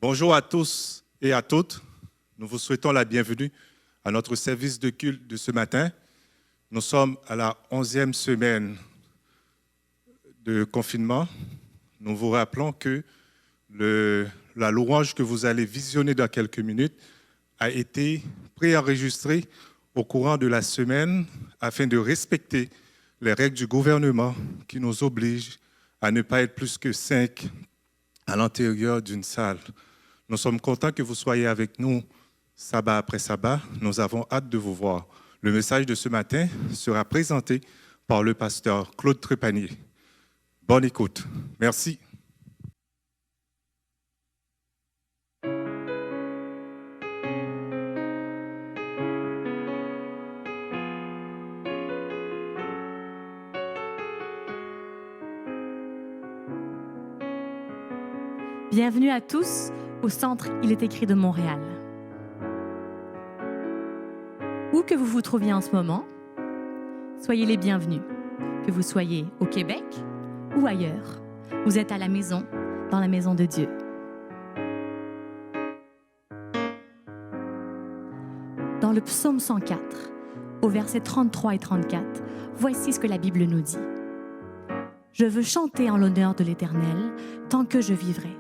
Bonjour à tous et à toutes. Nous vous souhaitons la bienvenue à notre service de culte de ce matin. Nous sommes à la 11e semaine de confinement. Nous vous rappelons que la louange que vous allez visionner dans quelques minutes a été préenregistrée au courant de la semaine afin de respecter les règles du gouvernement qui nous obligent à ne pas être plus que 5 à l'intérieur d'une salle. Nous sommes contents que vous soyez avec nous sabbat après sabbat. Nous avons hâte de vous voir. Le message de ce matin sera présenté par le pasteur Claude Trépanier. Bonne écoute. Merci. Bienvenue à tous au Centre Il est écrit de Montréal. Où que vous vous trouviez en ce moment, soyez les bienvenus. Que vous soyez au Québec ou ailleurs, vous êtes à la maison, dans la maison de Dieu. Dans le psaume 104, au versets 33 et 34, voici ce que la Bible nous dit. Je veux chanter en l'honneur de l'Éternel tant que je vivrai.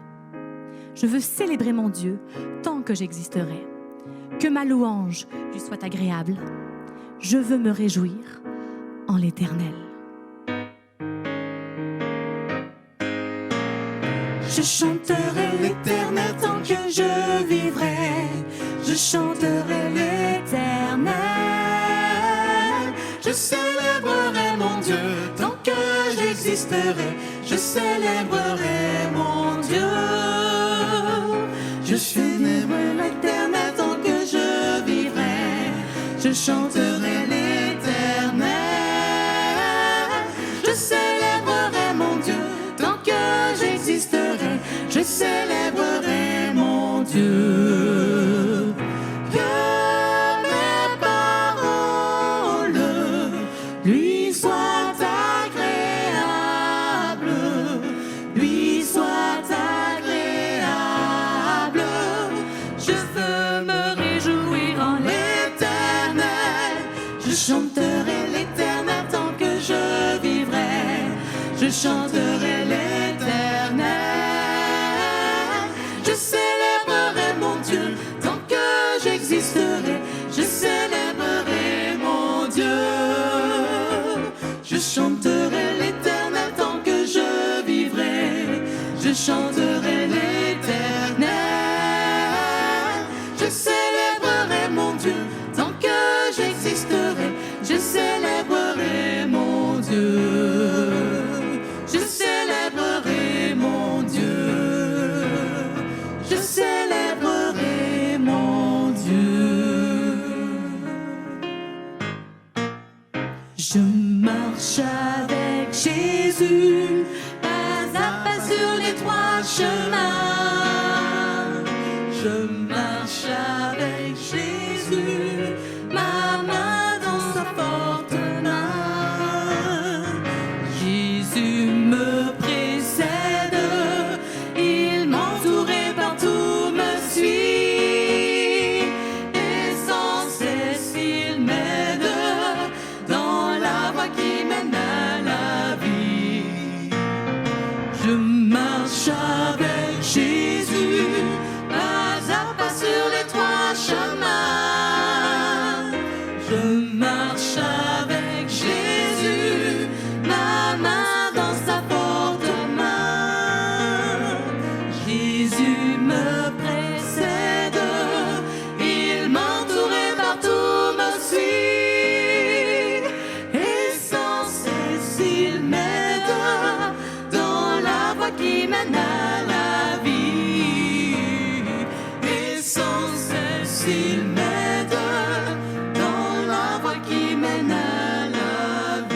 Je veux célébrer mon Dieu tant que j'existerai. Que ma louange lui soit agréable. Je veux me réjouir en l'Éternel. Je chanterai l'Éternel tant que je vivrai. Je chanterai l'Éternel. Je célébrerai mon Dieu tant que j'existerai. Je célébrerai mon Dieu. Je célébrerai l'Éternel tant que je vivrai. Je chanterai l'Éternel. Je célébrerai mon Dieu tant que j'existerai. Je célébrerai mon Dieu. Que mes paroles lui soient agréables. Lui soient agréables. Je veux me réjouir en l'Éternel. Je chanterai l'Éternel tant que je vivrai. Je chanterai l'Éternel. Je célébrerai mon Dieu tant que j'existerai. Je célébrerai mon Dieu. Je chanterai l'Éternel tant que je vivrai. Je chanterai l'Éternel. Je célébrerai mon Dieu tant que j'existerai. Je célébrerai mon Dieu. Je célébrerai mon Dieu. Je célébrerai mon Dieu. Je marche avec Jésus, pas à pas sur les trois chemins. Je marche avec Jésus, ma main dans sa forte main. Jésus me précède, il m'entoure et partout me suit. Et sans cesse il m'aide dans la voie qui mène à la vie. Je marche avec Jésus, pas à pas sur les trois chemins. Je marche avec Jésus, ma main dans sa forte main. Jésus me précède, il m'entoure et partout me suit. Et sans cesse il m'aide dans la voie qui mène à la vie. Et sans cesse il m'aide dans la voie qui mène à la vie.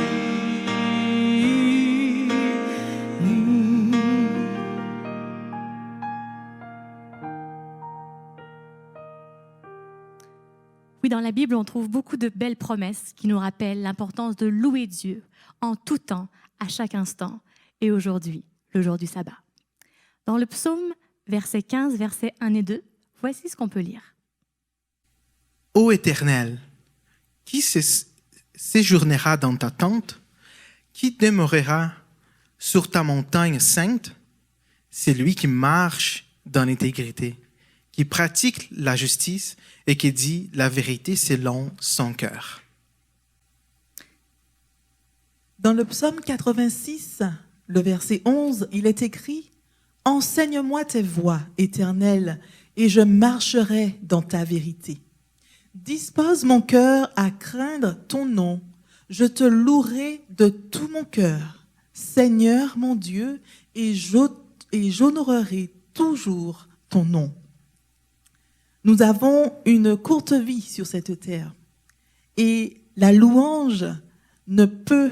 Oui, dans la Bible, on trouve beaucoup de belles promesses qui nous rappellent l'importance de louer Dieu en tout temps, à chaque instant, et aujourd'hui, le jour du sabbat. Dans le psaume versets 15, versets 1 et 2. Voici ce qu'on peut lire. Ô Éternel, qui séjournera dans ta tente? Qui demeurera sur ta montagne sainte? C'est lui qui marche dans l'intégrité, qui pratique la justice et qui dit la vérité selon son cœur. Dans le psaume 86, le verset 11, il est écrit « Enseigne-moi tes voies, Éternel, et je marcherai dans ta vérité. Dispose mon cœur à craindre ton nom. Je te louerai de tout mon cœur, Seigneur mon Dieu, et j'honorerai toujours ton nom. » Nous avons une courte vie sur cette terre et la louange ne peut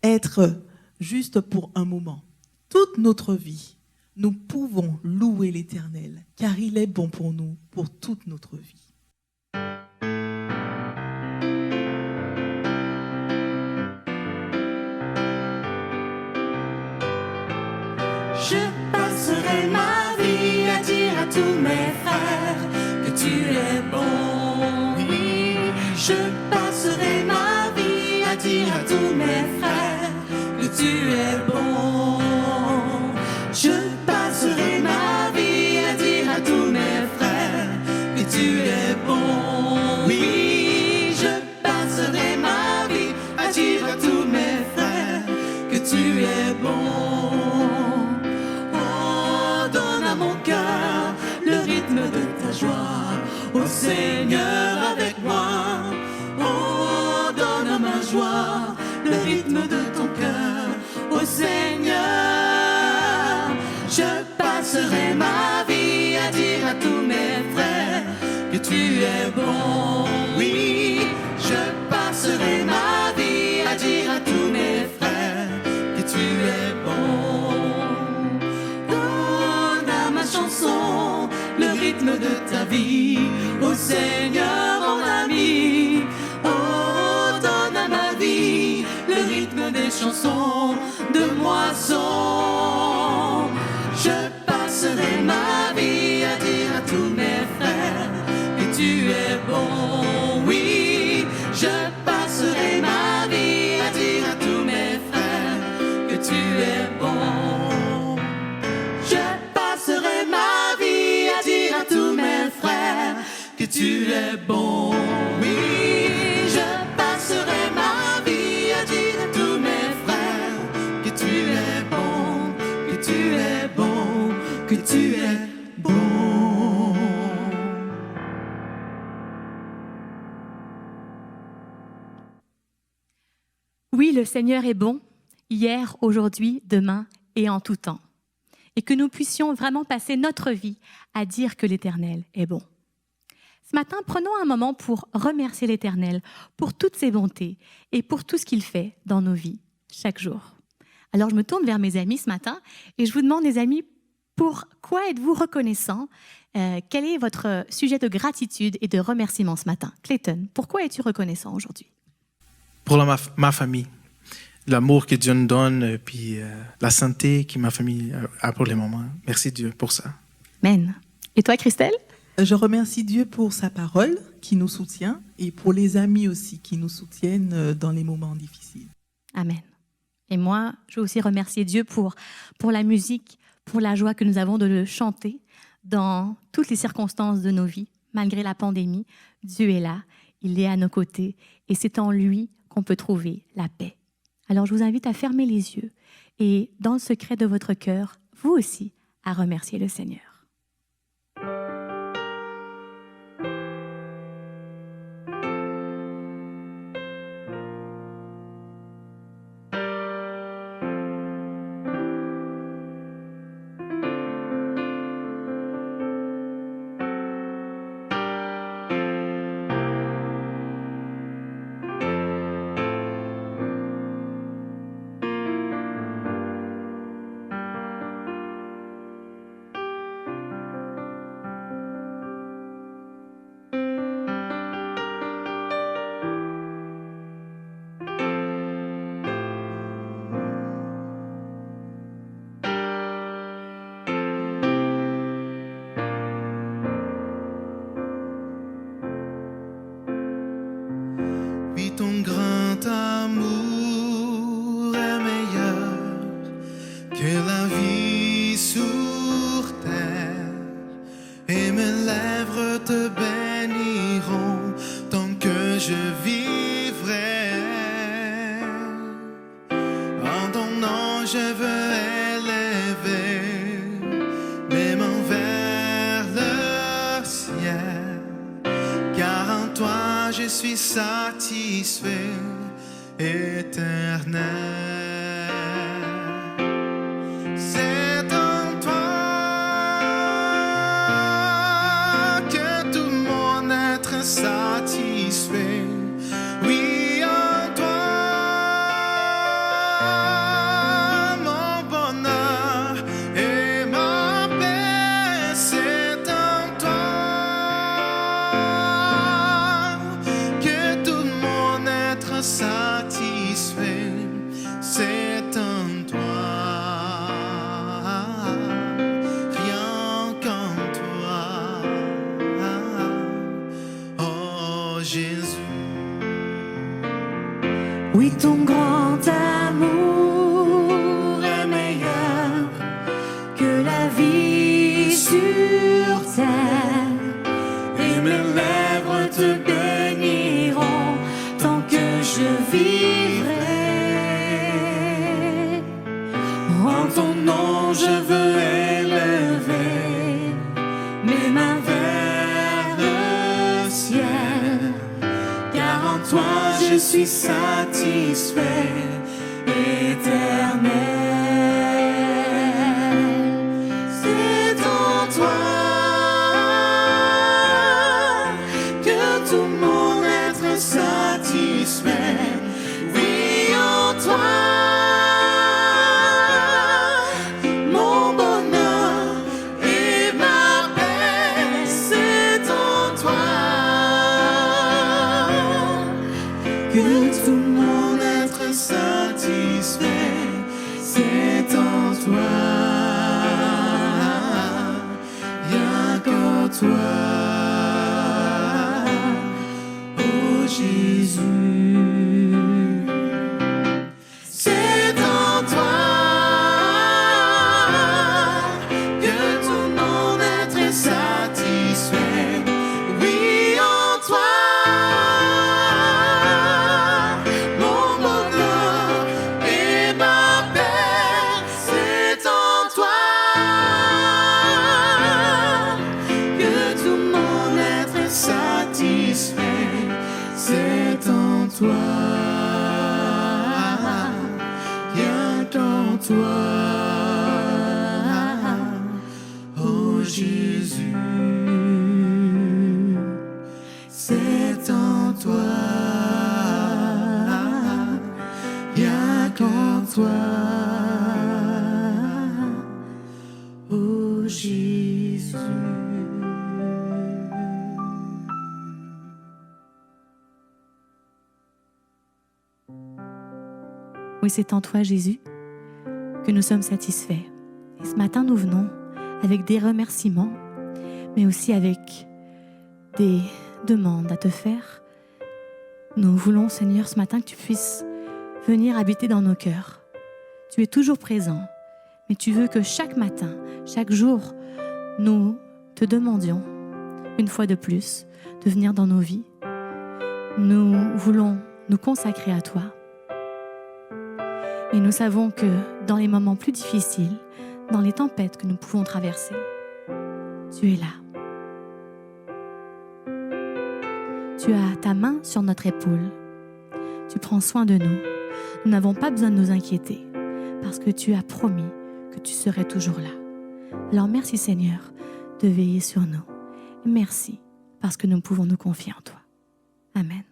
être juste pour un moment. Toute notre vie, nous pouvons louer l'Éternel car il est bon pour nous, pour toute notre vie. Je passerai ma vie à dire à tous mes frères que tu es bon. Oui, je passerai ma vie à dire à tous mes frères que tu es bon. Je passerai ma vie à dire à tous mes frères que tu es bon. Oui, je passerai ma vie à dire à tous mes frères que tu es bon. Ô Seigneur avec moi, oh donne ma joie, le rythme de ton cœur, ô Seigneur. Je passerai ma vie à dire à tous mes frères que tu es bon. Oui, je passerai ma vie à dire à tous mes frères que tu es bon. Donne à ma chanson le rythme de ta vie, ô Seigneur mon ami. Oh, donne à ma vie le rythme des chansons de moisson. Je passerai ma vie à dire à tous mes frères que tu es bon. Oui, je passerai ma vie à dire à tous mes frères que tu es bon. Je passerai ma vie à dire à tous mes frères que tu es bon. Oui, je passerai ma vie à dire à tous mes frères que tu es bon, que tu es bon, que tu es bon. Oui, le Seigneur est bon, hier, aujourd'hui, demain et en tout temps. Et que nous puissions vraiment passer notre vie à dire que l'Éternel est bon. Ce matin, prenons un moment pour remercier l'Éternel pour toutes ses bontés et pour tout ce qu'il fait dans nos vies chaque jour. Alors je me tourne vers mes amis ce matin et je vous demande, les amis, pour quoi êtes-vous reconnaissants? Quel est votre sujet de gratitude et de remerciement ce matin? Clayton, pourquoi es-tu reconnaissant aujourd'hui? Pour ma famille, l'amour que Dieu nous donne, puis la santé que ma famille a pour le moment. Merci Dieu pour ça. Amen. Et toi, Christelle? Je remercie Dieu pour sa parole qui nous soutient et pour les amis aussi qui nous soutiennent dans les moments difficiles. Amen. Et moi, je veux aussi remercier Dieu pour la musique, pour la joie que nous avons de le chanter dans toutes les circonstances de nos vies. Malgré la pandémie, Dieu est là, il est à nos côtés et c'est en lui qu'on peut trouver la paix. Alors je vous invite à fermer les yeux et dans le secret de votre cœur, vous aussi, à remercier le Seigneur. ton grand amour est meilleur que la vie sur terre, et mes lèvres te béniront tant que je vivrai. En ton nom je veux élever mes mains vers le ciel, car en toi je suis satisfait, éternel. C'est en toi que tout mon être satisfait. Oui, en toi, mon bonheur et ma paix. C'est en toi que tout mon être satisfait. C'est en toi. Rien qu'en toi, oh Jésus. Oui, ton grand amour est meilleur que la vie sur terre, et mes lèvres te béniront tant que je vivrai. En ton nom je veux élever mes mains vers le ciel, car en toi je suis satisfait, éternel. C'est en toi que tout mon être satisfait. Oui, en toi, mon bonheur et ma paix. C'est en toi que tout mon être satisfait. C'est en toi, rien qu'en toi, oh Jésus. C'est en toi que tout mon être est satisfait. Oui, en toi, mon bonheur et ma paix. C'est en toi que tout mon être est satisfait. C'est en toi, rien qu'en toi, oh Jésus. C'est en toi, rien qu'en toi, oh Jésus. Oui, c'est en toi, Jésus, que nous sommes satisfaits. Et ce matin, nous venons avec des remerciements, mais aussi avec des demandes à te faire. Nous voulons, Seigneur, ce matin, que tu puisses venir habiter dans nos cœurs. Tu es toujours présent, mais tu veux que chaque matin, chaque jour, nous te demandions, une fois de plus, de venir dans nos vies. Nous voulons nous consacrer à toi. Et nous savons que dans les moments plus difficiles, dans les tempêtes que nous pouvons traverser, tu es là. Tu as ta main sur notre épaule. Tu prends soin de nous. Nous n'avons pas besoin de nous inquiéter parce que tu as promis que tu serais toujours là. Alors merci Seigneur de veiller sur nous. Et merci parce que nous pouvons nous confier en toi. Amen.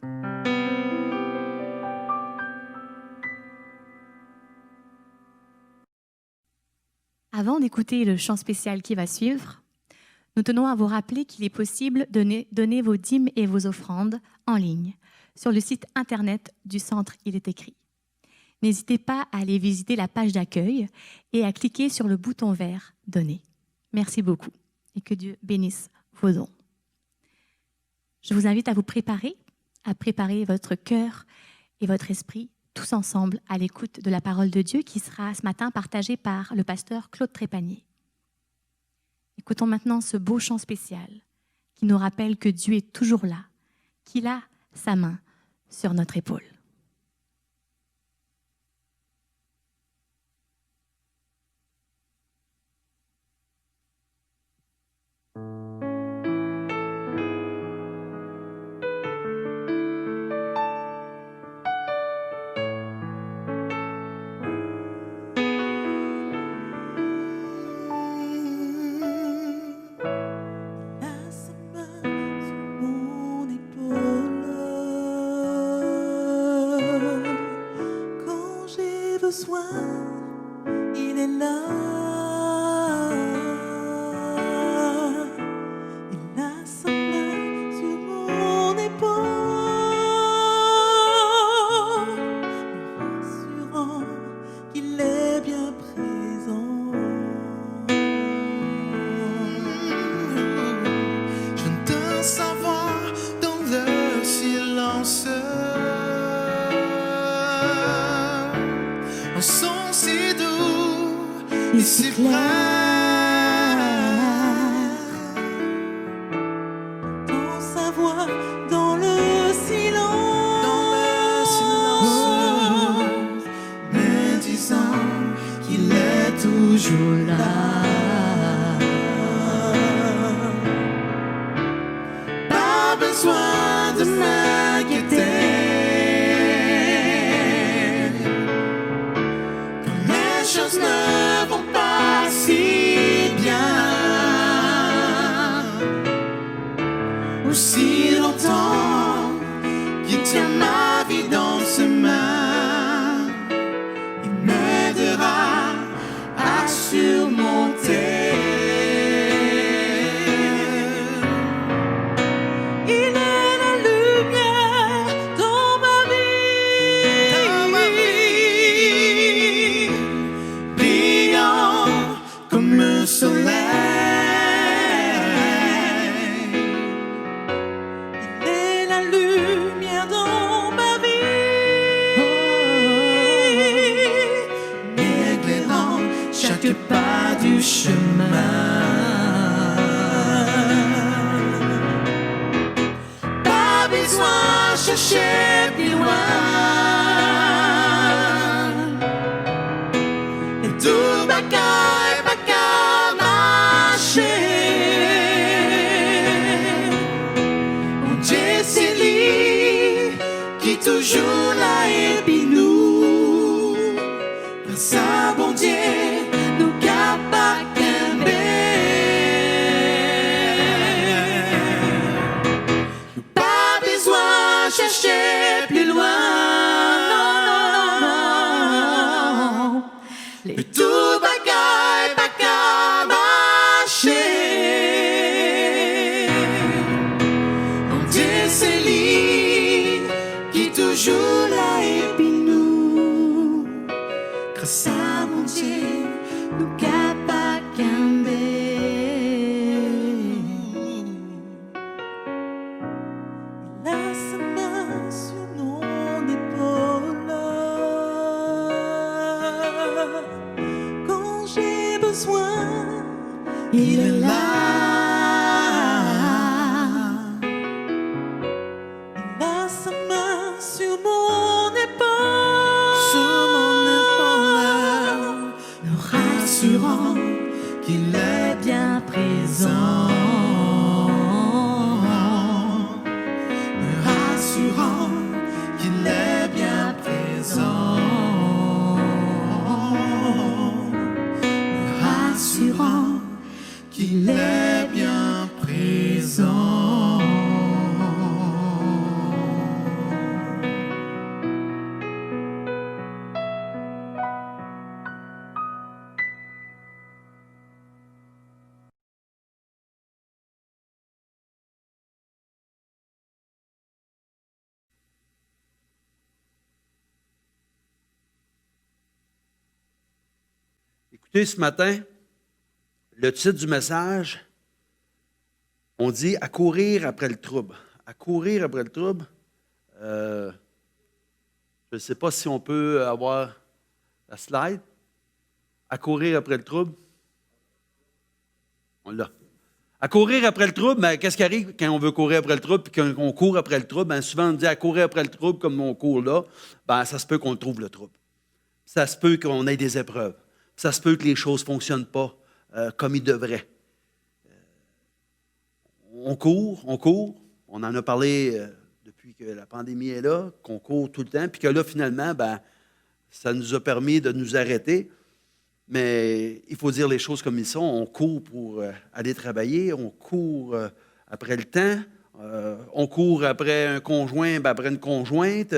Avant d'écouter le chant spécial qui va suivre, nous tenons à vous rappeler qu'il est possible de donner vos dîmes et vos offrandes en ligne sur le site internet du centre Il est écrit. N'hésitez pas à aller visiter la page d'accueil et à cliquer sur le bouton vert « Donner ». Merci beaucoup et que Dieu bénisse vos dons. Je vous invite à vous préparer à préparer votre cœur et votre esprit tous ensemble à l'écoute de la parole de Dieu qui sera ce matin partagée par le pasteur Claude Trépanier. Écoutons maintenant ce beau chant spécial qui nous rappelle que Dieu est toujours là, qu'il a sa main sur notre épaule. La sa main sur mon épaule quand j'ai besoin, il est là. Il a sa main sur mon épaule, me rassurant qu'il est bien présent. J'entends sa voix dans le silence. Un son si doux et si clair. Dans sa voix, dans le silence, Me disant qu'il est toujours là. Pas besoin de m'inquiéter. Quand les choses ne vont pas si bien, aussi longtemps qu'il tient ma vie dans ses mains, il m'aidera à surmonter. il est la lumière dans ma vie, Brillant comme le soleil. il est la lumière dans ma vie, Éclairant chaque pas du chemin. Pas besoin de chercher plus loin. Et tout bagaille, marcher. Mon Dieu, c'est lui qui toujours là et puis nous. Grâce à bon Dieu, nous capables pas besoin de chercher plus loin. Et tout bagaille, marcher. Mon Dieu, c'est lui qui toujours là et puis nous. Grâce à mon Dieu, nous capables il a sa main sur mon épaule quand j'ai besoin, il est là. il a sa main sur mon épaule, Sur mon épaule, me rassurant qu'il est bien présent. Me rassurant qu'il est bien présent. Me rassurant qu'il est bien présent. Écoutez, ce matin, le titre du message, on dit « À courir après le trouble ». À courir après le trouble. Je ne sais pas si on peut avoir la slide. À courir après le trouble. On l'a. À courir après le trouble, ben, qu'est-ce qui arrive quand on veut courir après le trouble et qu'on court après le trouble? Ben, souvent, on dit à courir après le trouble comme on court là, ben, ça se peut qu'on trouve le trouble. Ça se peut qu'on ait des épreuves. Ça se peut que les choses ne fonctionnent pas comme ils devraient. On court. On en a parlé depuis que la pandémie est là, qu'on court tout le temps, puis que là, finalement, ben, ça nous a permis de nous arrêter. Mais il faut dire les choses comme ils sont. On court pour aller travailler, on court après le temps, on court après un conjoint, ben après une conjointe,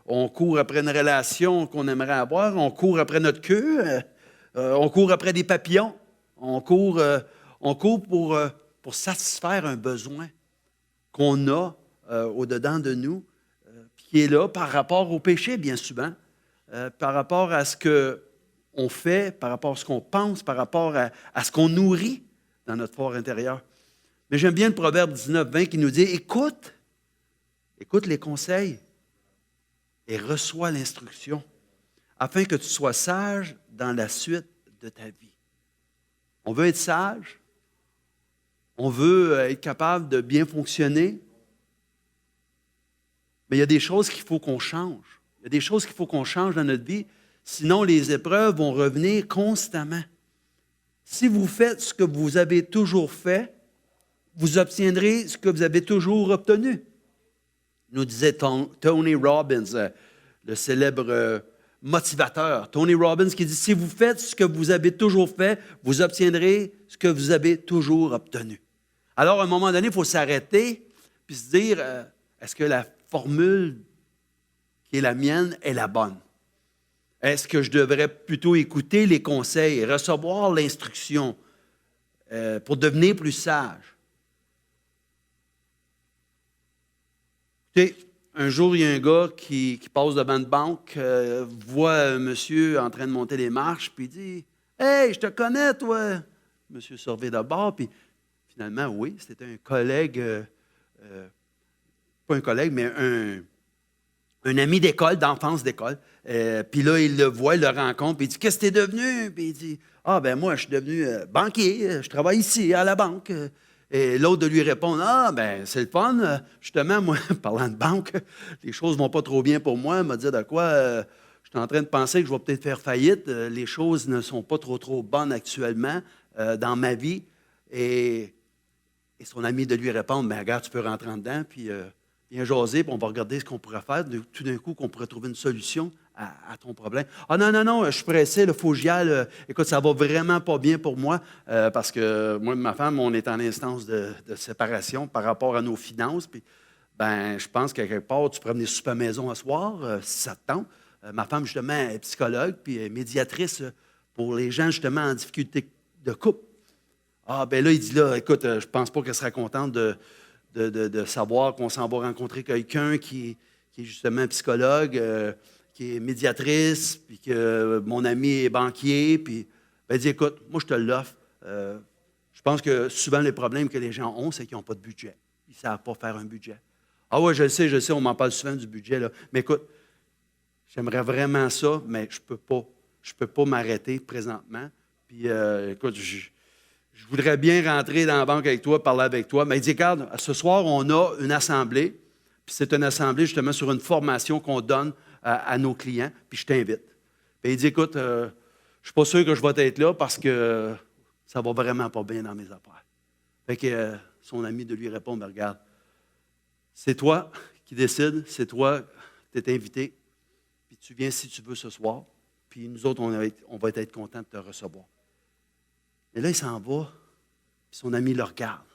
on court après une relation qu'on aimerait avoir, on court après notre queue, on court après des papillons, on court pour satisfaire un besoin qu'on a au-dedans de nous, qui est là par rapport au péché, bien souvent, par rapport à ce qu'on fait, par rapport à ce qu'on pense, par rapport à ce qu'on nourrit dans notre fort intérieur. Mais j'aime bien le Proverbe 19-20 qui nous dit, écoute les conseils et reçois l'instruction, afin que tu sois sage dans la suite de ta vie. On veut être sage, on veut être capable de bien fonctionner, mais il y a des choses qu'il faut qu'on change. Il y a des choses qu'il faut qu'on change dans notre vie, sinon les épreuves vont revenir constamment. Si vous faites ce que vous avez toujours fait, vous obtiendrez ce que vous avez toujours obtenu. Nous disait Tony Robbins, le célèbre motivateur. Tony Robbins qui dit, si vous faites ce que vous avez toujours fait, vous obtiendrez ce que vous avez toujours obtenu. Alors, à un moment donné, il faut s'arrêter puis se dire, est-ce que la formule qui est la mienne est la bonne? Est-ce que je devrais plutôt écouter les conseils et recevoir l'instruction pour devenir plus sage? Écoutez, un jour, il y a un gars qui passe devant une banque, voit un monsieur en train de monter les marches, puis il dit « Hey, je te connais, toi! » Monsieur surveille d'abord, puis finalement, oui, c'était un collègue, pas un collègue, mais un ami d'école, d'enfance d'école. Puis là, il le voit, il le rencontre, puis il dit « Qu'est-ce que tu es devenu? » Puis il dit « Ah, ben moi, je suis devenu banquier, je travaille ici, à la banque. » Et l'autre de lui répondre, « Ah, ben c'est le fun. Justement, moi, parlant de banque, les choses ne vont pas trop bien pour moi. » Il m'a dit de quoi, je suis en train de penser que je vais peut-être faire faillite. Les choses ne sont pas trop bonnes actuellement dans ma vie. Et son ami de lui répondre, « Ben regarde, tu peux rentrer en dedans, puis viens jaser, puis on va regarder ce qu'on pourrait faire. Tout d'un coup, qu'on pourrait trouver une solution à ton problème. » « Ah non, je suis pressé, il faut que j'y aille. Écoute, ça va vraiment pas bien pour moi parce que moi et ma femme, on est en instance de séparation par rapport à nos finances. Puis, ben, je pense qu'à quelque part, tu pourrais venir souper à la maison ce soir, si ça te tente. Ma femme, justement, est psychologue puis est médiatrice pour les gens, justement, en difficulté de couple. Ah, ben là, il dit là, écoute, je pense pas qu'elle serait contente de savoir qu'on s'en va rencontrer quelqu'un qui est justement psychologue, qui est médiatrice, puis que mon ami est banquier, puis ben, il dit, écoute, moi, je te l'offre. Je pense que souvent, les problèmes que les gens ont, c'est qu'ils n'ont pas de budget. Ils ne savent pas faire un budget. Ah oui, je le sais, on m'en parle souvent du budget, là. Mais écoute, j'aimerais vraiment ça, mais je peux pas m'arrêter présentement. Puis, écoute, je voudrais bien rentrer dans la banque avec toi, parler avec toi. Mais il dit, regarde, ce soir, on a une assemblée, puis c'est une assemblée justement sur une formation qu'on donne à nos clients, puis je t'invite. Puis il dit, écoute, je ne suis pas sûr que je vais être là parce que ça va vraiment pas bien dans mes affaires. Fait que son ami de lui répond, ben, regarde, c'est toi qui décides, c'est toi qui t'es invité, puis tu viens si tu veux ce soir, puis nous autres, on va être contents de te recevoir. Et là, il s'en va, puis son ami le regarde.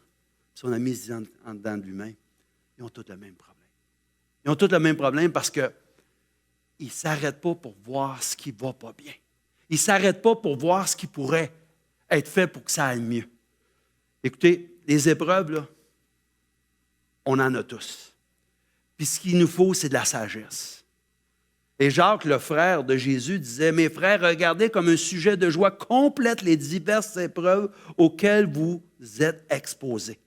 Son ami se dit en dedans de lui-même, ils ont tous le même problème. Ils ont tous le même problème parce qu'ils ne s'arrêtent pas pour voir ce qui ne va pas bien. Ils ne s'arrêtent pas pour voir ce qui pourrait être fait pour que ça aille mieux. Écoutez, les épreuves, là, on en a tous. Puis ce qu'il nous faut, c'est de la sagesse. Et Jacques, le frère de Jésus, disait, « Mes frères, regardez comme un sujet de joie complète les diverses épreuves auxquelles vous êtes exposés,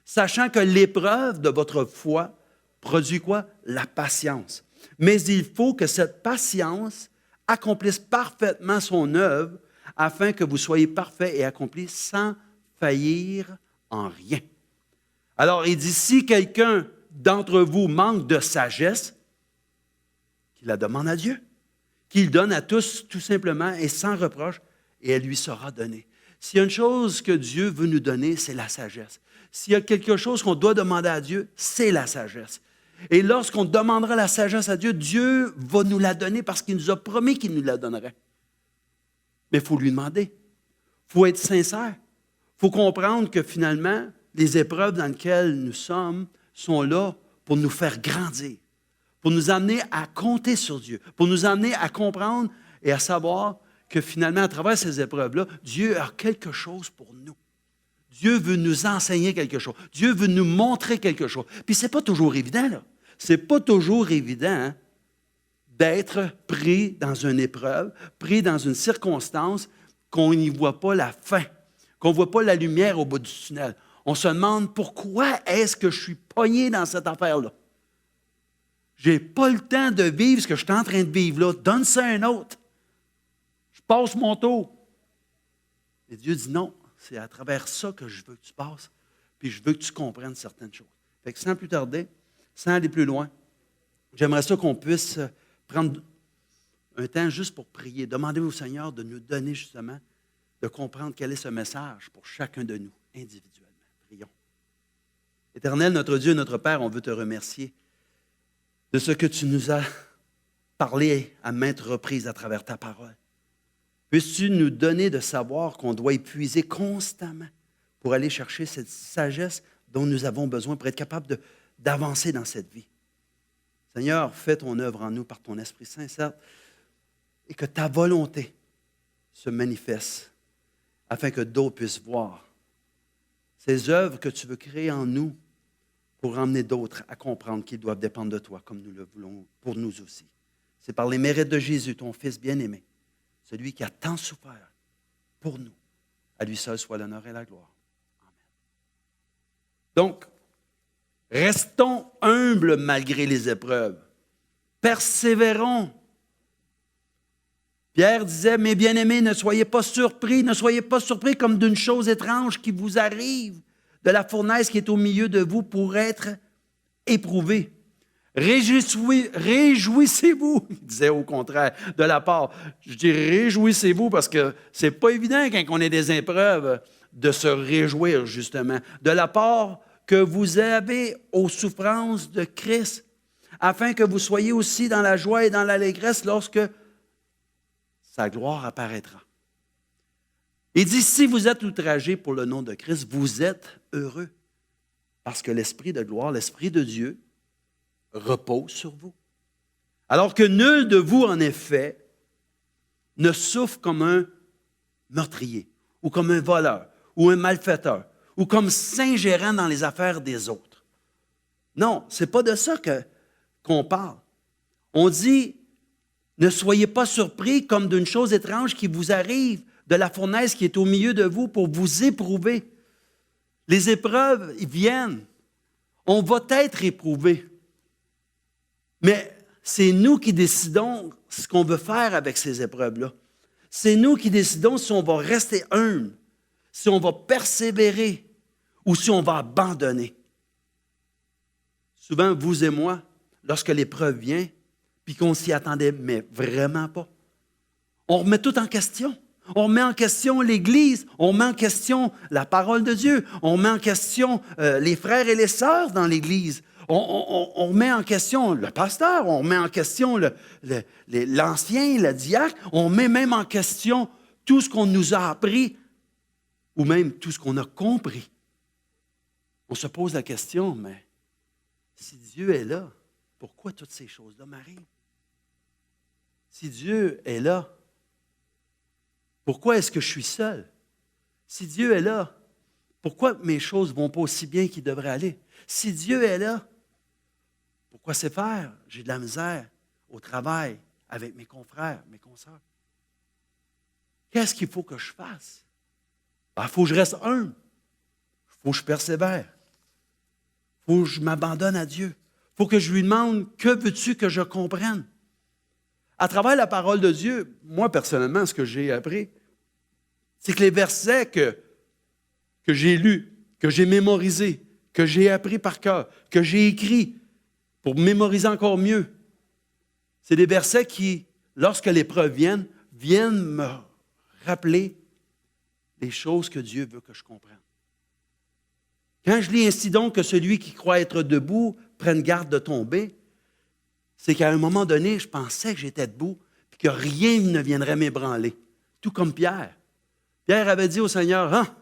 sachant que l'épreuve de votre foi produit quoi? La patience. Mais il faut que cette patience accomplisse parfaitement son œuvre afin que vous soyez parfaits et accomplis sans faillir en rien. Alors, il dit, si quelqu'un d'entre vous manque de sagesse, qu'il la demande à Dieu, qu'il donne à tous tout simplement et sans reproche, et elle lui sera donnée. S'il y a une chose que Dieu veut nous donner, c'est la sagesse. S'il y a quelque chose qu'on doit demander à Dieu, c'est la sagesse. Et lorsqu'on demandera la sagesse à Dieu, Dieu va nous la donner parce qu'il nous a promis qu'il nous la donnerait. Mais il faut lui demander. Il faut être sincère. Il faut comprendre que finalement, les épreuves dans lesquelles nous sommes sont là pour nous faire grandir, pour nous amener à compter sur Dieu, pour nous amener à comprendre et à savoir que finalement, à travers ces épreuves-là, Dieu a quelque chose pour nous. Dieu veut nous enseigner quelque chose. Dieu veut nous montrer quelque chose. Puis ce n'est pas toujours évident, là. Ce n'est pas toujours évident, hein, d'être pris dans une épreuve, pris dans une circonstance qu'on n'y voit pas la fin, qu'on ne voit pas la lumière au bout du tunnel. On se demande pourquoi est-ce que je suis pogné dans cette affaire-là. Je n'ai pas le temps de vivre ce que je suis en train de vivre là. Donne ça à un autre. Je passe mon tour. Et Dieu dit non, c'est à travers ça que je veux que tu passes, puis je veux que tu comprennes certaines choses. Fait que sans plus tarder, sans aller plus loin, j'aimerais ça qu'on puisse prendre un temps juste pour prier. Demandez au Seigneur de nous donner justement, de comprendre quel est ce message pour chacun de nous individuellement. Prions. Éternel, notre Dieu, notre Père, on veut te remercier de ce que tu nous as parlé à maintes reprises à travers ta parole. Puisses-tu nous donner de savoir qu'on doit épuiser constamment pour aller chercher cette sagesse dont nous avons besoin pour être capable d'avancer dans cette vie. Seigneur, fais ton œuvre en nous par ton Esprit Saint, certes, et que ta volonté se manifeste afin que d'autres puissent voir ces œuvres que tu veux créer en nous pour emmener d'autres à comprendre qu'ils doivent dépendre de toi comme nous le voulons pour nous aussi. C'est par les mérites de Jésus, ton Fils bien-aimé, celui qui a tant souffert pour nous. À lui seul soit l'honneur et la gloire. Amen. Donc, restons humbles malgré les épreuves. Persévérons. Pierre disait, mes bien-aimés, ne soyez pas surpris comme d'une chose étrange qui vous arrive, de la fournaise qui est au milieu de vous pour être éprouvée. Réjouissez-vous, il disait au contraire, de la part. Je dis réjouissez-vous parce que c'est pas évident quand on est des épreuves de se réjouir justement, de la part que vous avez aux souffrances de Christ, afin que vous soyez aussi dans la joie et dans l'allégresse lorsque sa gloire apparaîtra. Il dit, si vous êtes outragés pour le nom de Christ, vous êtes heureux, parce que l'Esprit de gloire, l'Esprit de Dieu, repose sur vous. Alors que nul de vous, en effet, ne souffre comme un meurtrier, ou comme un voleur, ou un malfaiteur, ou comme s'ingérant dans les affaires des autres. Non, ce n'est pas de ça qu'on parle. On dit, ne soyez pas surpris comme d'une chose étrange qui vous arrive, de la fournaise qui est au milieu de vous pour vous éprouver. Les épreuves viennent. On va être éprouvé. Mais c'est nous qui décidons ce qu'on veut faire avec ces épreuves-là. C'est nous qui décidons si on va rester humble, si on va persévérer ou si on va abandonner. Souvent, vous et moi, lorsque l'épreuve vient, puis qu'on s'y attendait, mais vraiment pas, on remet tout en question. On remet en question l'Église, on remet en question la parole de Dieu, on remet en question les frères et les sœurs dans l'Église. On remet en question le pasteur, on remet en question l'ancien, le diacre, on met même en question tout ce qu'on nous a appris ou même tout ce qu'on a compris. On se pose la question, mais si Dieu est là, pourquoi toutes ces choses-là m'arrivent? Si Dieu est là, pourquoi est-ce que je suis seul? Si Dieu est là, pourquoi mes choses ne vont pas aussi bien qu'ils devraient aller? Si Dieu est là, pourquoi c'est faire? J'ai de la misère au travail avec mes confrères, mes consoeurs. Qu'est-ce qu'il faut que je fasse? Il faut que je reste humble. Il faut que je persévère. Il faut que je m'abandonne à Dieu. Il faut que je lui demande, que veux-tu que je comprenne? À travers la parole de Dieu, moi, personnellement, ce que j'ai appris, c'est que les versets que j'ai lus, que j'ai mémorisés, que j'ai appris par cœur, que j'ai écrits pour mémoriser encore mieux, c'est des versets qui, lorsque l'épreuve viennent me rappeler les choses que Dieu veut que je comprenne. Quand je lis ainsi donc que celui qui croit être debout prenne garde de tomber, c'est qu'à un moment donné, je pensais que j'étais debout et que rien ne viendrait m'ébranler. Tout comme Pierre. Pierre avait dit au Seigneur, « Ah,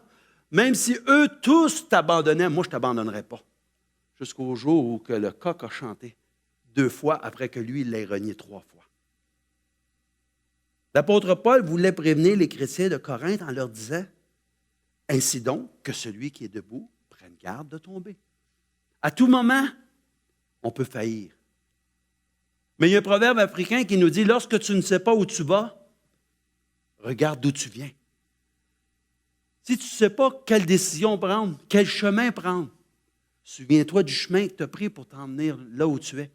même si eux tous t'abandonnaient, moi je ne t'abandonnerai pas. » Jusqu'au jour où que le coq a chanté 2 fois après que lui, il l'ait renié 3 fois. L'apôtre Paul voulait prévenir les chrétiens de Corinthe en leur disant, « Ainsi donc que celui qui est debout prenne garde de tomber. » À tout moment, on peut faillir. Mais il y a un proverbe africain qui nous dit, « Lorsque tu ne sais pas où tu vas, regarde d'où tu viens. » Si tu ne sais pas quelle décision prendre, quel chemin prendre, souviens-toi du chemin que tu as pris pour t'emmener là où tu es.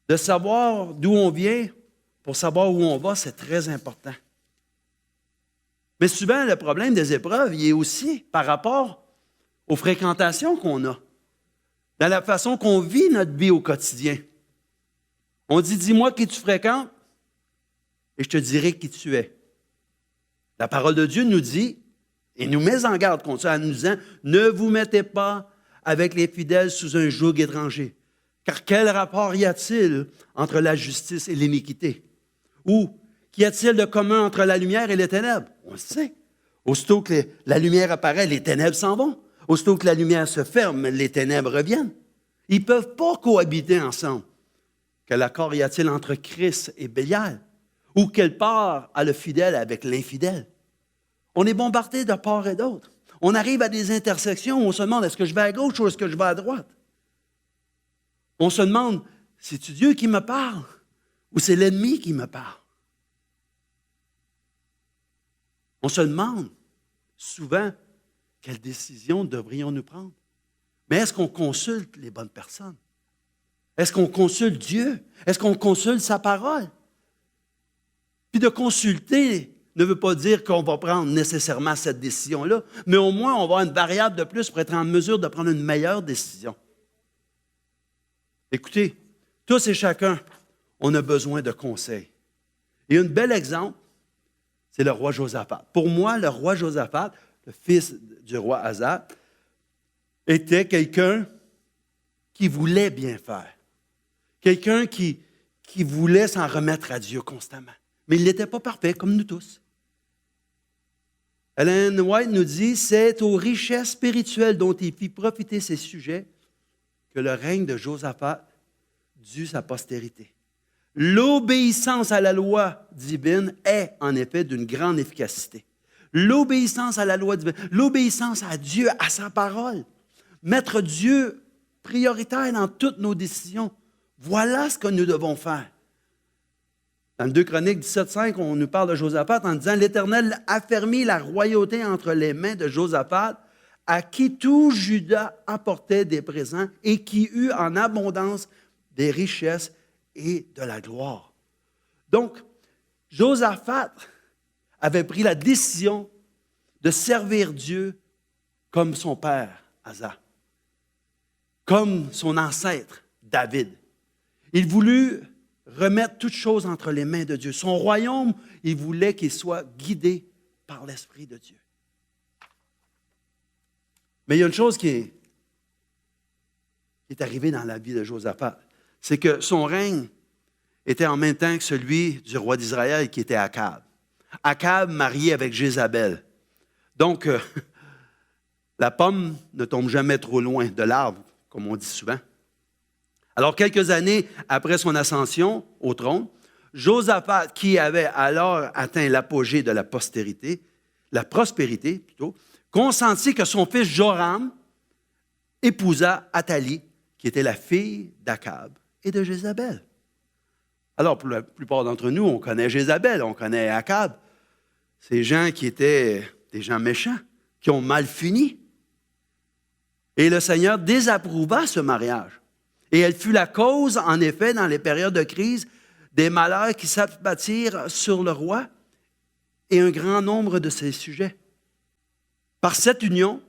De savoir d'où on vient pour savoir où on va, c'est très important. Mais souvent, le problème des épreuves, il est aussi par rapport aux fréquentations qu'on a, dans la façon qu'on vit notre vie au quotidien. On dit, dis-moi qui tu fréquentes et je te dirai qui tu es. La parole de Dieu nous dit, et nous met en garde contre ça en nous disant, ne vous mettez pas avec les fidèles sous un joug étranger. Car quel rapport y a-t-il entre la justice et l'iniquité? Ou qu'y a-t-il de commun entre la lumière et les ténèbres? On le sait. Aussitôt que la lumière apparaît, les ténèbres s'en vont. Aussitôt que la lumière se ferme, les ténèbres reviennent. Ils ne peuvent pas cohabiter ensemble. Quel accord y a-t-il entre Christ et Bélial? Ou quelle part a le fidèle avec l'infidèle? On est bombardé de part et d'autre. On arrive à des intersections où on se demande, est-ce que je vais à gauche ou est-ce que je vais à droite? On se demande, c'est-tu Dieu qui me parle ou c'est l'ennemi qui me parle? On se demande souvent, quelle décision devrions-nous prendre? Mais est-ce qu'on consulte les bonnes personnes? Est-ce qu'on consulte Dieu? Est-ce qu'on consulte sa parole? Puis de consulter ne veut pas dire qu'on va prendre nécessairement cette décision-là, mais au moins on va avoir une variable de plus pour être en mesure de prendre une meilleure décision. Écoutez, tous et chacun, on a besoin de conseils. Et un bel exemple, c'est le roi Josaphat. Pour moi, le roi Josaphat, le fils du roi Asa, était quelqu'un qui voulait bien faire. Quelqu'un qui voulait s'en remettre à Dieu constamment. Mais il n'était pas parfait, comme nous tous. Ellen White nous dit, c'est aux richesses spirituelles dont il fit profiter ses sujets que le règne de Josaphat dut sa postérité. L'obéissance à la loi divine est, en effet, d'une grande efficacité. L'obéissance à la loi divine, l'obéissance à Dieu, à sa parole. Mettre Dieu prioritaire dans toutes nos décisions. Voilà ce que nous devons faire. Dans le 2 Chroniques 17,5, on nous parle de Josaphat en disant « L'Éternel affermit la royauté entre les mains de Josaphat, à qui tout Juda apportait des présents et qui eut en abondance des richesses et de la gloire. » Donc, Josaphat avait pris la décision de servir Dieu comme son père, Asa, comme son ancêtre, David. Il voulut remettre toutes choses entre les mains de Dieu. Son royaume, il voulait qu'il soit guidé par l'Esprit de Dieu. Mais il y a une chose qui est arrivée dans la vie de Josaphat, c'est que son règne était en même temps que celui du roi d'Israël qui était Akab. Akab marié avec Jézabel. Donc, la pomme ne tombe jamais trop loin de l'arbre, comme on dit souvent. Alors, quelques années après son ascension au trône, Josaphat, qui avait alors atteint l'apogée de la prospérité, consentit que son fils Joram épousa Athalie, qui était la fille d'Akab et de Jézabel. Alors, pour la plupart d'entre nous, on connaît Jézabel, on connaît Akab. Ces gens qui étaient des gens méchants, qui ont mal fini. Et le Seigneur désapprouva ce mariage. Et elle fut la cause, en effet, dans les périodes de crise, des malheurs qui s'abattirent sur le roi et un grand nombre de ses sujets. Par cette union,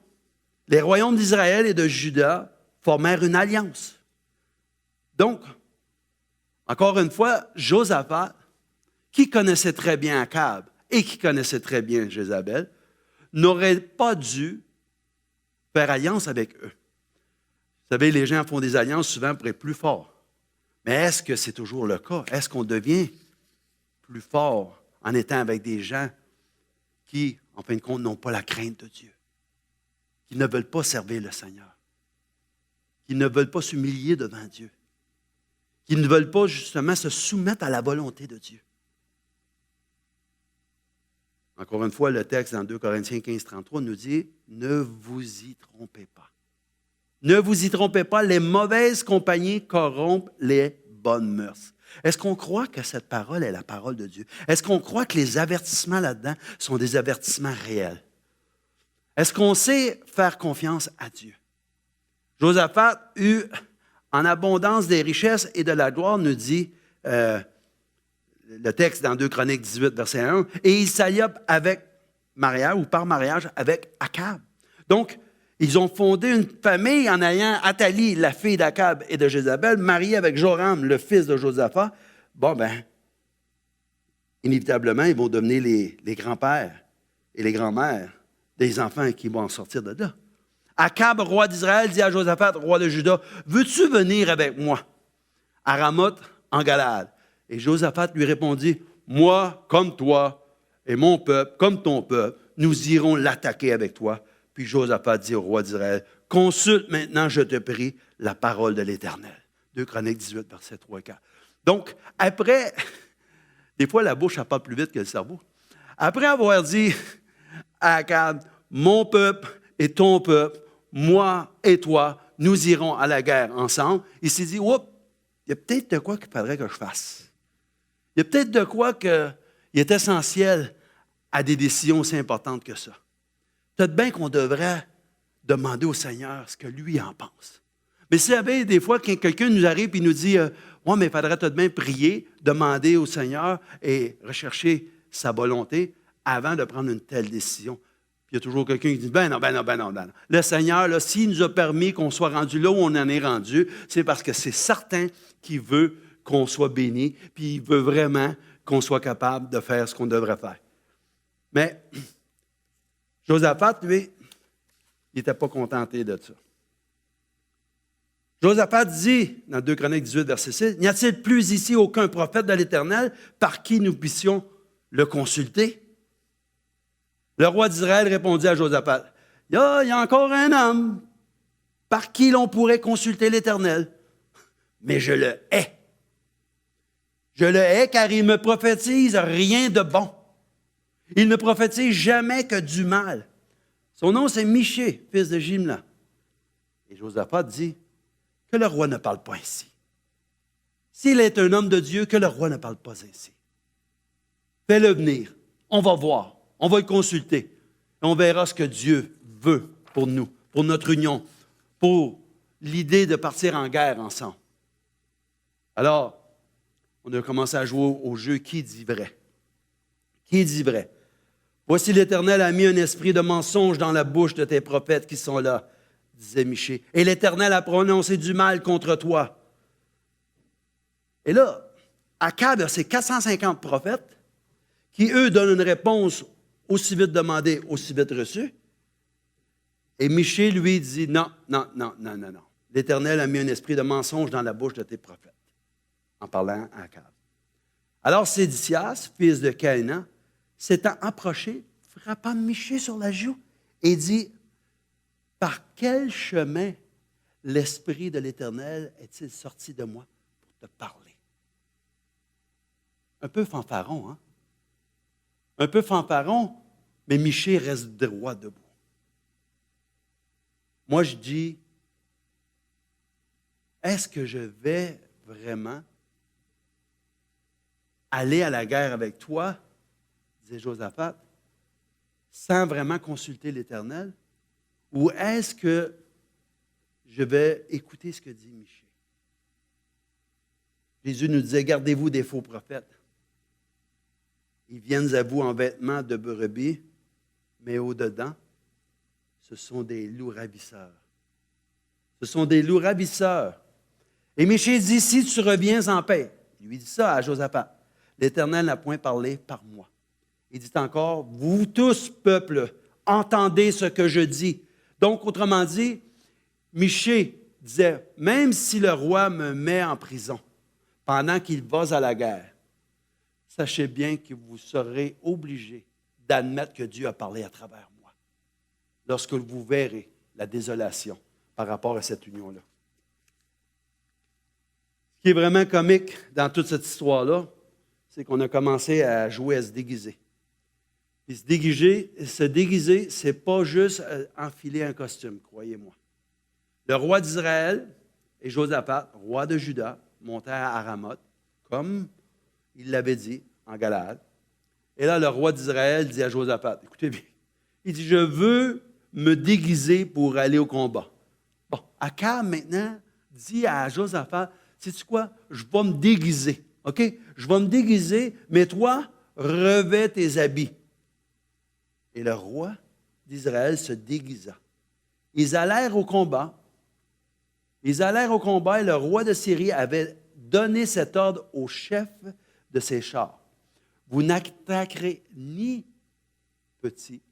les royaumes d'Israël et de Juda formèrent une alliance. Donc, encore une fois, Josaphat, qui connaissait très bien Akab et qui connaissait très bien Jézabel, n'aurait pas dû faire alliance avec eux. Vous savez, les gens font des alliances souvent pour être plus forts. Mais est-ce que c'est toujours le cas? Est-ce qu'on devient plus fort en étant avec des gens qui, en fin de compte, n'ont pas la crainte de Dieu, qui ne veulent pas servir le Seigneur, qui ne veulent pas s'humilier devant Dieu, qui ne veulent pas justement se soumettre à la volonté de Dieu? Encore une fois, le texte dans 2 Corinthiens 15, 33 nous dit « Ne vous y trompez pas. Ne vous y trompez pas, les mauvaises compagnies corrompent les bonnes mœurs. » Est-ce qu'on croit que cette parole est la parole de Dieu? Est-ce qu'on croit que les avertissements là-dedans sont des avertissements réels? Est-ce qu'on sait faire confiance à Dieu? Josaphat eut en abondance des richesses et de la gloire, nous dit le texte dans 2 Chroniques 18, verset 1, et il s'allia avec mariage ou par mariage avec Akab. Donc, ils ont fondé une famille en ayant Athalie, la fille d'Akab et de Jézabel, mariée avec Joram, le fils de Josaphat. Bon, ben, inévitablement, ils vont devenir les grands-pères et les grands-mères des enfants qui vont en sortir de là. Akab, roi d'Israël, dit à Josaphat, roi de Juda, « Veux-tu venir avec moi à Ramoth en Galade? » Et Josaphat lui répondit, « Moi, comme toi, et mon peuple, comme ton peuple, nous irons l'attaquer avec toi. » Puis Josaphat dit au roi d'Israël, « Consulte maintenant, je te prie, la parole de l'Éternel. » 2 Chroniques 18, versets 3 et 4. Donc, après, des fois, la bouche, elle parle plus vite que le cerveau. Après avoir dit à Akab, « Mon peuple et ton peuple, moi et toi, nous irons à la guerre ensemble. » Il s'est dit, « Oups, il y a peut-être de quoi qu'il faudrait que je fasse. Il y a peut-être de quoi qu'il est essentiel à des décisions aussi importantes que ça. Peut-être bien qu'on devrait demander au Seigneur ce que lui en pense. » Mais vous savez, des fois, quand quelqu'un nous arrive et nous dit « Ouais, mais il faudrait peut-être bien prier, demander au Seigneur et rechercher sa volonté avant de prendre une telle décision. » Puis il y a toujours quelqu'un qui dit « Ben non. Le Seigneur, là, s'il nous a permis qu'on soit rendu là où on en est rendu, c'est parce que c'est certain qu'il veut qu'on soit béni, puis il veut vraiment qu'on soit capable de faire ce qu'on devrait faire. » Mais Josaphat, lui, il n'était pas contenté de ça. Josaphat dit, dans 2 Chroniques 18, verset 6, « N'y a-t-il plus ici aucun prophète de l'Éternel par qui nous puissions le consulter? » Le roi d'Israël répondit à Josaphat, « Il y a encore un homme par qui l'on pourrait consulter l'Éternel, mais je le hais. Je le hais car il ne me prophétise rien de bon. Il ne prophétise jamais que du mal. Son nom, c'est Michée, fils de Jimla. » Et Josaphat dit, « Que le roi ne parle pas ainsi. S'il est un homme de Dieu, que le roi ne parle pas ainsi. Fais-le venir. On va voir. On va le consulter. On verra ce que Dieu veut pour nous, pour notre union, pour l'idée de partir en guerre ensemble. » Alors, on a commencé à jouer au jeu « Qui dit vrai? » Qui dit vrai? « Voici l'Éternel a mis un esprit de mensonge dans la bouche de tes prophètes qui sont là, disait Michée. Et l'Éternel a prononcé du mal contre toi. » Et là, Akab a ses 450 prophètes qui, eux, donnent une réponse aussi vite demandée, aussi vite reçue. Et Michée, lui, dit non. L'Éternel a mis un esprit de mensonge dans la bouche de tes prophètes, en parlant à Akab. Alors Sédécias, fils de Caïnan, s'étant approché, frappa Michée sur la joue et dit, « Par quel chemin l'Esprit de l'Éternel est-il sorti de moi pour te parler? » Un peu fanfaron, hein? Un peu fanfaron, mais Michée reste droit debout. Moi, je dis, est-ce que je vais vraiment aller à la guerre avec toi, disait Josaphat, sans vraiment consulter l'Éternel? Ou est-ce que je vais écouter ce que dit Michée. Jésus nous disait, gardez-vous des faux prophètes. Ils viennent à vous en vêtements de brebis, mais au-dedans, ce sont des loups ravisseurs. Ce sont des loups ravisseurs. Et Michée dit, si tu reviens en paix, il lui dit ça à Josaphat, l'Éternel n'a point parlé par moi. Il dit encore, vous tous, peuple, entendez ce que je dis. Donc, autrement dit, Michée disait, même si le roi me met en prison pendant qu'il va à la guerre, sachez bien que vous serez obligés d'admettre que Dieu a parlé à travers moi. Lorsque vous verrez la désolation par rapport à cette union-là. Ce qui est vraiment comique dans toute cette histoire-là, c'est qu'on a commencé à jouer à se déguiser. Puis se déguiser, ce n'est pas juste enfiler un costume, croyez-moi. Le roi d'Israël et Josaphat, roi de Juda, montaient à Ramoth, comme il l'avait dit en Galaad. Et là, le roi d'Israël dit à Josaphat, écoutez bien, il dit, je veux me déguiser pour aller au combat. Bon, Akab maintenant dit à Josaphat, sais-tu quoi, je vais me déguiser, OK? Je vais me déguiser, mais toi, revêt tes habits. Et le roi d'Israël se déguisa. Ils allèrent au combat. Et le roi de Syrie avait donné cet ordre au chef de ses chars. Vous n'attaquerez ni petit,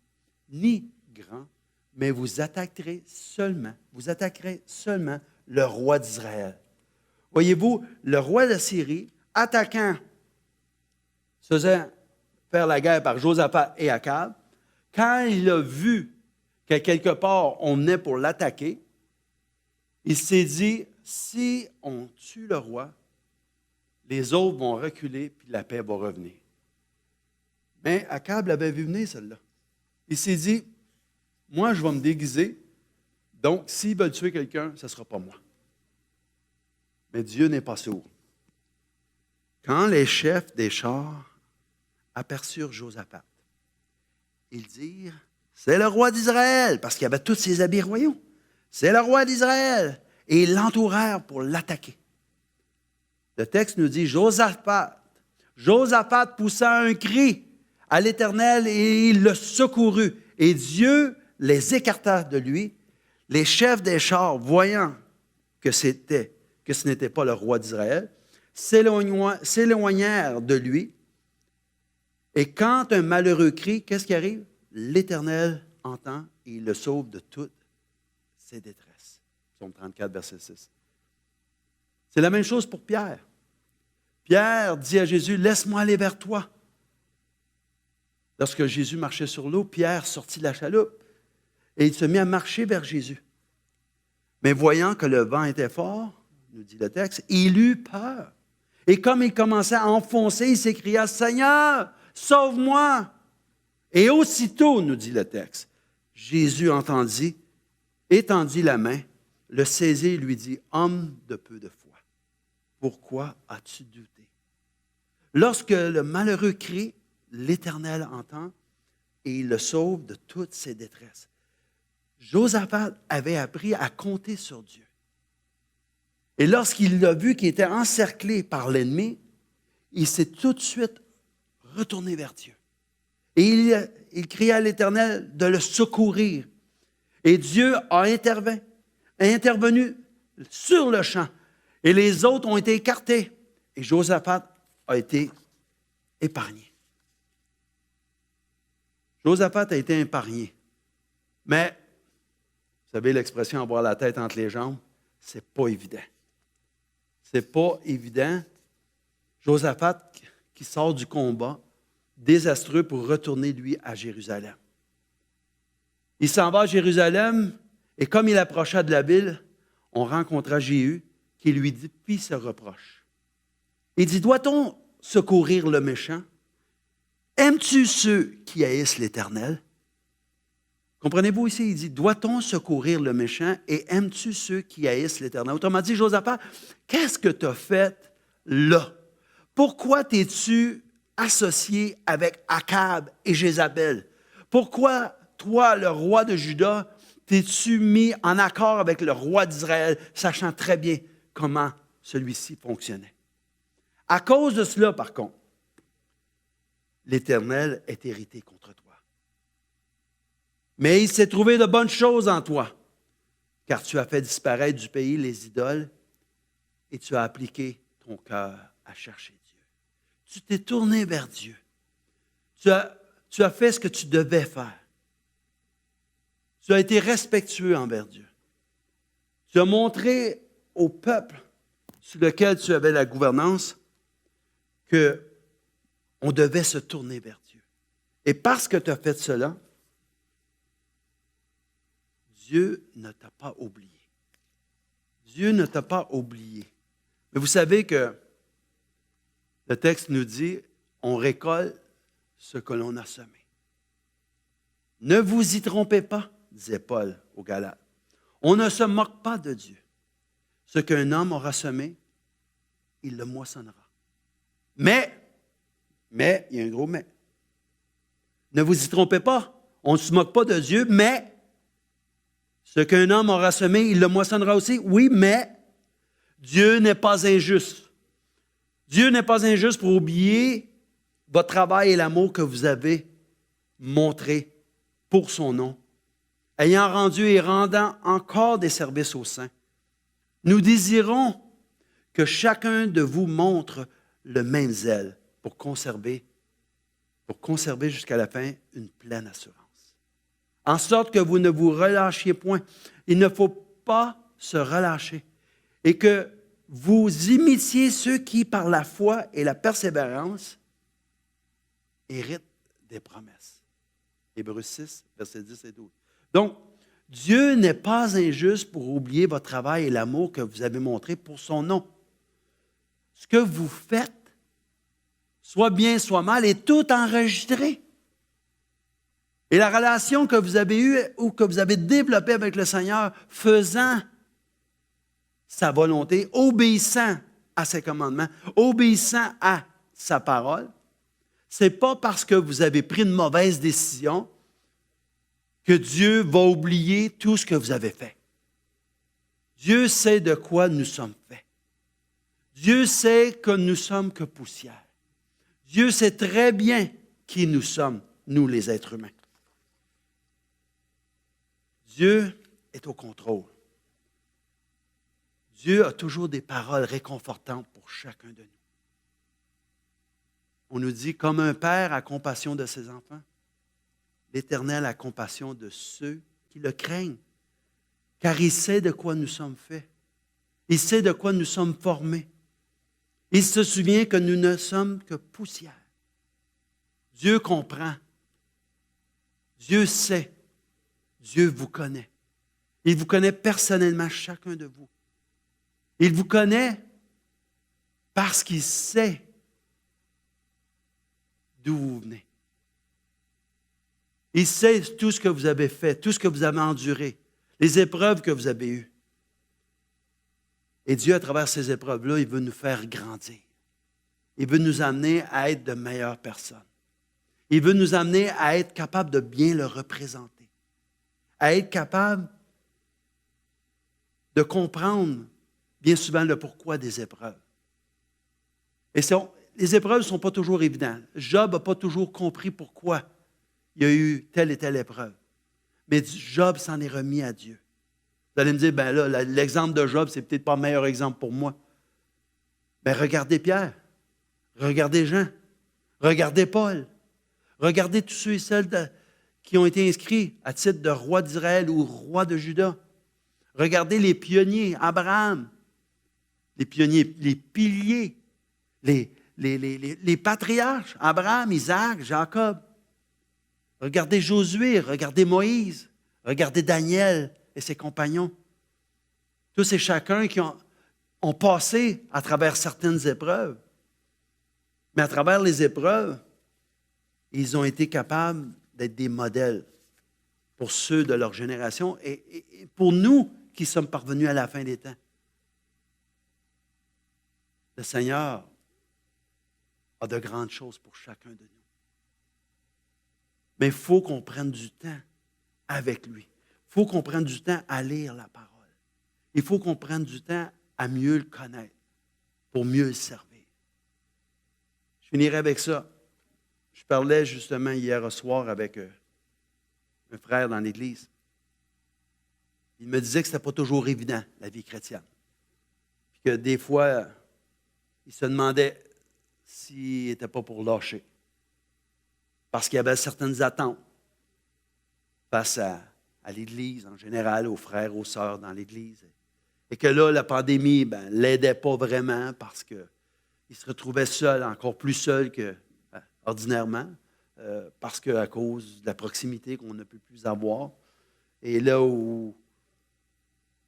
ni grand, mais vous attaquerez seulement le roi d'Israël. Voyez-vous, le roi de Syrie, attaquant, se faisait faire la guerre par Josaphat et Akab, quand il a vu qu'à quelque part on venait pour l'attaquer, il s'est dit, si on tue le roi, les autres vont reculer, puis la paix va revenir. Mais Akab l'avait vu venir, celle-là. Il s'est dit, moi, je vais me déguiser, donc s'ils veulent tuer quelqu'un, ce ne sera pas moi. Mais Dieu n'est pas sourd. Quand les chefs des chars aperçurent Josaphat, ils dirent, c'est le roi d'Israël, parce qu'il avait tous ses habits royaux. C'est le roi d'Israël. Et ils l'entourèrent pour l'attaquer. Le texte nous dit, Josaphat poussa un cri à l'Éternel et il le secourut. Et Dieu les écarta de lui. Les chefs des chars, voyant que ce n'était pas le roi d'Israël, s'éloignèrent de lui. Et quand un malheureux crie, qu'est-ce qui arrive? L'Éternel entend et il le sauve de toutes ses détresses. Psaume 34, verset 6. C'est la même chose pour Pierre. Pierre dit à Jésus, laisse-moi aller vers toi. Lorsque Jésus marchait sur l'eau, Pierre sortit de la chaloupe et il se mit à marcher vers Jésus. Mais voyant que le vent était fort, nous dit le texte, il eut peur. Et comme il commençait à enfoncer, il s'écria, Seigneur, sauve-moi. Et aussitôt, nous dit le texte, Jésus étendit la main, le saisit et lui dit, homme de peu de foi, pourquoi as-tu douté? Lorsque le malheureux crie, l'Éternel entend et il le sauve de toutes ses détresses. Josaphat avait appris à compter sur Dieu. Et lorsqu'il a vu qu'il était encerclé par l'ennemi, il s'est tout de suite retourné vers Dieu. Et il cria à l'Éternel de le secourir. Et Dieu a intervenu sur le champ. Et les autres ont été écartés. Et Josaphat a été épargné. Josaphat a été épargné. Mais, vous savez l'expression avoir la tête entre les jambes, c'est pas évident. C'est pas évident. Josaphat qui sort du combat, désastreux pour retourner, lui, à Jérusalem. Il s'en va à Jérusalem, et comme il approcha de la ville, on rencontra Jéhu, qui lui fit ce reproche. Il dit, doit-on secourir le méchant? Aimes-tu ceux qui haïssent l'Éternel? Comprenez-vous ici? Il dit, doit-on secourir le méchant et aimes-tu ceux qui haïssent l'Éternel? Autrement dit, Josaphat, qu'est-ce que tu as fait là? Pourquoi t'es-tu associé avec Akab et Jézabel? Pourquoi, toi, le roi de Juda, T'es-tu mis en accord avec le roi d'Israël, sachant très bien comment celui-ci fonctionnait? À cause de cela, par contre, l'Éternel est irrité contre toi. Mais il s'est trouvé de bonnes choses en toi, car tu as fait disparaître du pays les idoles et tu as appliqué ton cœur à chercher Dieu. Tu t'es tourné vers Dieu. Tu as fait ce que tu devais faire. Tu as été respectueux envers Dieu. Tu as montré au peuple sur lequel tu avais la gouvernance qu'on devait se tourner vers Dieu. Et parce que tu as fait cela, Dieu ne t'a pas oublié. Dieu ne t'a pas oublié. Mais vous savez que le texte nous dit, on récolte ce que l'on a semé. Ne vous y trompez pas, disait Paul aux Galates. On ne se moque pas de Dieu. Ce qu'un homme aura semé, il le moissonnera. Mais, il y a un gros mais. Ne vous y trompez pas, on ne se moque pas de Dieu, mais ce qu'un homme aura semé, il le moissonnera aussi. Oui, mais Dieu n'est pas injuste. Dieu n'est pas injuste pour oublier votre travail et l'amour que vous avez montré pour son nom, ayant rendu et rendant encore des services aux saints. Nous désirons que chacun de vous montre le même zèle pour conserver jusqu'à la fin une pleine assurance. En sorte que vous ne vous relâchiez point. Il ne faut pas se relâcher. Et que vous imitiez ceux qui, par la foi et la persévérance, héritent des promesses. Hébreux 6, versets 10 et 12. Donc, Dieu n'est pas injuste pour oublier votre travail et l'amour que vous avez montré pour son nom. Ce que vous faites, soit bien, soit mal, est tout enregistré. Et la relation que vous avez eue ou que vous avez développée avec le Seigneur, faisant sa volonté, obéissant à ses commandements, obéissant à sa parole, ce n'est pas parce que vous avez pris une mauvaise décision que Dieu va oublier tout ce que vous avez fait. Dieu sait de quoi nous sommes faits. Dieu sait que nous sommes que poussière. Dieu sait très bien qui nous sommes, nous les êtres humains. Dieu est au contrôle. Dieu a toujours des paroles réconfortantes pour chacun de nous. On nous dit, comme un père a compassion de ses enfants, l'Éternel a compassion de ceux qui le craignent, car il sait de quoi nous sommes faits. Il sait de quoi nous sommes formés. Il se souvient que nous ne sommes que poussière. Dieu comprend. Dieu sait. Dieu vous connaît. Il vous connaît personnellement, chacun de vous. Il vous connaît parce qu'il sait d'où vous venez. Il sait tout ce que vous avez fait, tout ce que vous avez enduré, les épreuves que vous avez eues. Et Dieu, à travers ces épreuves-là, il veut nous faire grandir. Il veut nous amener à être de meilleures personnes. Il veut nous amener à être capables de bien le représenter. À être capable de comprendre bien souvent le pourquoi des épreuves. Et les épreuves ne sont pas toujours évidentes. Job n'a pas toujours compris pourquoi il y a eu telle et telle épreuve. Mais Job s'en est remis à Dieu. Vous allez me dire, ben là, l'exemple de Job, c'est peut-être pas le meilleur exemple pour moi. Ben regardez Pierre, regardez Jean, regardez Paul, regardez tous ceux et celles qui ont été inscrits à titre de roi d'Israël ou roi de Juda. Regardez les pionniers, Abraham, les pionniers, les piliers, les patriarches, Abraham, Isaac, Jacob. Regardez Josué, regardez Moïse, regardez Daniel et ses compagnons. Tous et chacun qui ont passé à travers certaines épreuves. Mais à travers les épreuves, ils ont été capables d'être des modèles pour ceux de leur génération et pour nous qui sommes parvenus à la fin des temps. Le Seigneur a de grandes choses pour chacun de nous. Mais il faut qu'on prenne du temps avec lui. Il Il faut qu'on prenne du temps à lire la parole. Il faut qu'on prenne du temps à mieux le connaître pour mieux le servir. Je finirai avec ça. Je parlais justement hier au soir avec un frère dans l'Église. Il me disait que ce n'était pas toujours évident, la vie chrétienne. Puis que des fois, il se demandait s'il n'était pas pour lâcher. Parce qu'il y avait certaines attentes face à l'Église en général, aux frères, aux sœurs dans l'Église. Et que là, la pandémie ne l'aidait pas vraiment parce qu'il se retrouvait seul, encore plus seul qu'ordinairement, parce qu'à cause de la proximité qu'on ne peut plus avoir. Et là où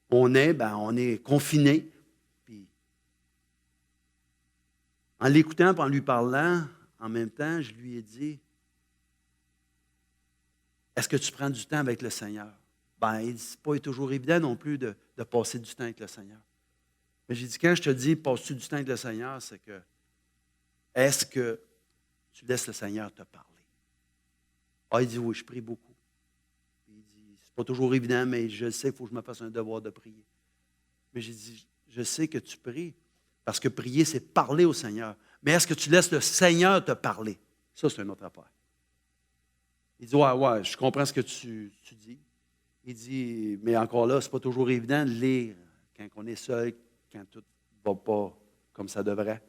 on est confiné. Puis, en l'écoutant et en lui parlant, en même temps, je lui ai dit, est-ce que tu prends du temps avec le Seigneur? Il dit, ce n'est pas toujours évident non plus de passer du temps avec le Seigneur. Mais j'ai dit, quand je te dis, passes-tu du temps avec le Seigneur, c'est que, est-ce que tu laisses le Seigneur te parler? Il dit, oui, je prie beaucoup. Il dit, c'est pas toujours évident, mais je sais, il faut que je me fasse un devoir de prier. Mais j'ai dit, je sais que tu pries, parce que prier, c'est parler au Seigneur. Mais est-ce que tu laisses le Seigneur te parler? Ça, c'est une autre affaire. Il dit, ouais, je comprends ce que tu dis. Il dit, mais encore là, ce n'est pas toujours évident de lire quand on est seul, quand tout ne va pas comme ça devrait,